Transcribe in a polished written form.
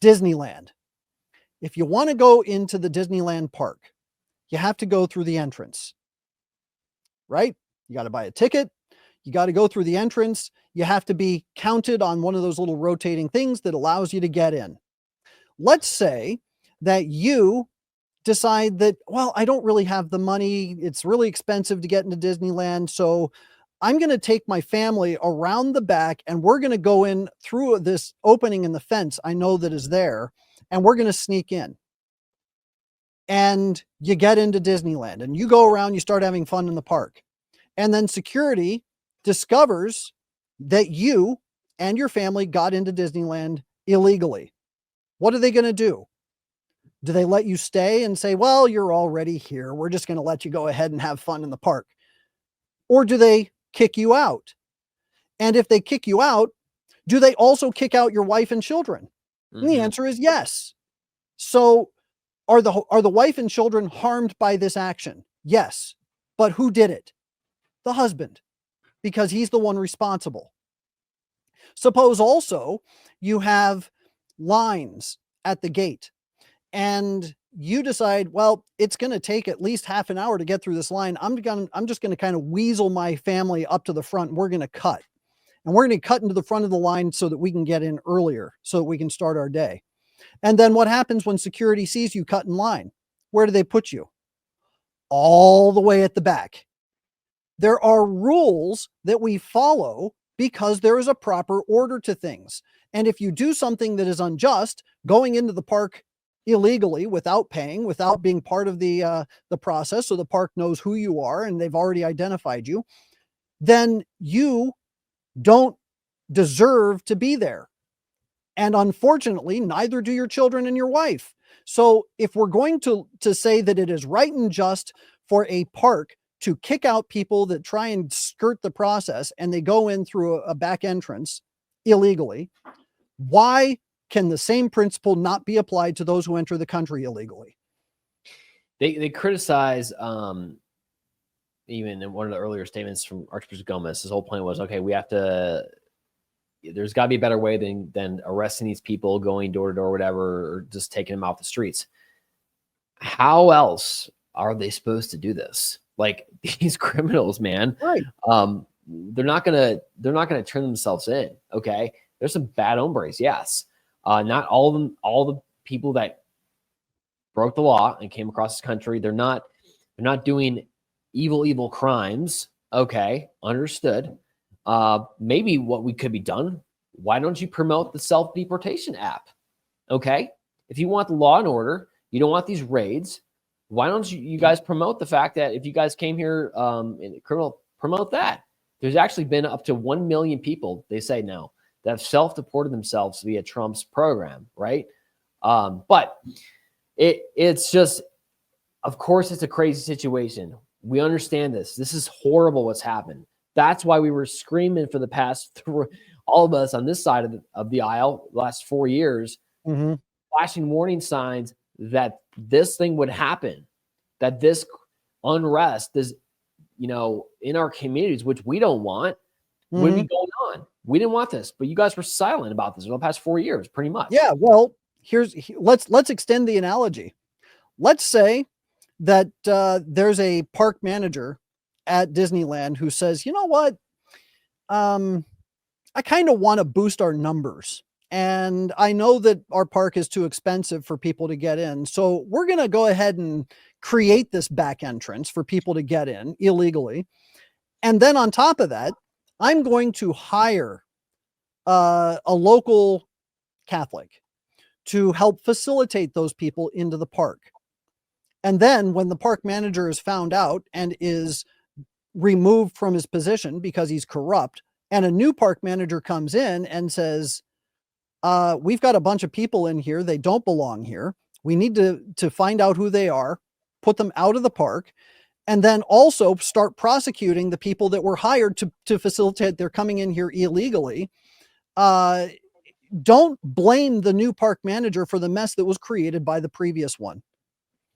Disneyland. If you want to go into the Disneyland park, you have to go through the entrance, right? You got to buy a ticket. You got to go through the entrance. You have to be counted on one of those little rotating things that allows you to get in. Let's say that you decide that, well, I don't really have the money. It's really expensive to get into Disneyland. So I'm going to take my family around the back and we're going to go in through this opening in the fence I know that is there, and we're going to sneak in. And you get into Disneyland and you go around, you start having fun in the park. And then security discovers that you and your family got into Disneyland illegally. What are they going to do? Do they let you stay and say, well, you're already here, we're just going to let you go ahead and have fun in the park? Or do they kick you out? And if they kick you out, do they also kick out your wife and children? And the answer is yes. So are the wife and children harmed by this action? Yes. But who did it? The husband, because he's the one responsible. Suppose also you have lines at the gate and you decide, well, it's going to take at least half an hour to get through this line. I'm just going to kind of weasel my family up to the front. And we're going to cut. And we're going to cut into the front of the line so that we can get in earlier, so that we can start our day. And then what happens when security sees you cut in line? Where do they put you? All the way at the back. There are rules that we follow because there is a proper order to things. And if you do something that is unjust, going into the park illegally without paying, without being part of the process, so the park knows who you are and they've already identified you, then you don't deserve to be there. And unfortunately, neither do your children and your wife. So if we're going to say that it is right and just for a park to kick out people that try and skirt the process and they go in through a back entrance illegally, why can the same principle not be applied to those who enter the country illegally? They criticize, even in one of the earlier statements from Archbishop Gomez, his whole point was, okay, there's got to be a better way than arresting these people, going door to door, whatever, or just taking them off the streets. How else are they supposed to do this? Like, these criminals, man, right? They're not gonna turn themselves in. Okay, there's some bad hombres, yes. Not all of them. All the people that broke the law and came across this country, they're not doing evil crimes. Okay, understood. Maybe what we could be done, why don't you promote the self-deportation app? Okay, if you want the law and order, you don't want these raids, why don't you guys promote the fact that if you guys came here in criminal, promote that. There's actually been up to 1 million people, they say now, that have self-deported themselves via Trump's program, right? But it's just, of course, it's a crazy situation. We understand this. This is horrible what's happened. That's why we were screaming for the past, all of us on this side of the aisle, the last 4 years, flashing warning signs that this thing would happen, that this unrest is, in our communities, which we don't want, would be going on. We didn't want this, but you guys were silent about this for the past 4 years, pretty much. Yeah. Well, let's extend the analogy. Let's say that there's a park manager at Disneyland who says, you know what? I kind of want to boost our numbers. And I know that our park is too expensive for people to get in. So we're going to go ahead and create this back entrance for people to get in illegally. And then on top of that, I'm going to hire a local Catholic to help facilitate those people into the park. And then when the park manager is found out and is removed from his position because he's corrupt, and a new park manager comes in and says, we've got a bunch of people in here, they don't belong here, we need to find out who they are, put them out of the park, and then also start prosecuting the people that were hired to facilitate their coming in here illegally. Don't blame the new park manager for the mess that was created by the previous one.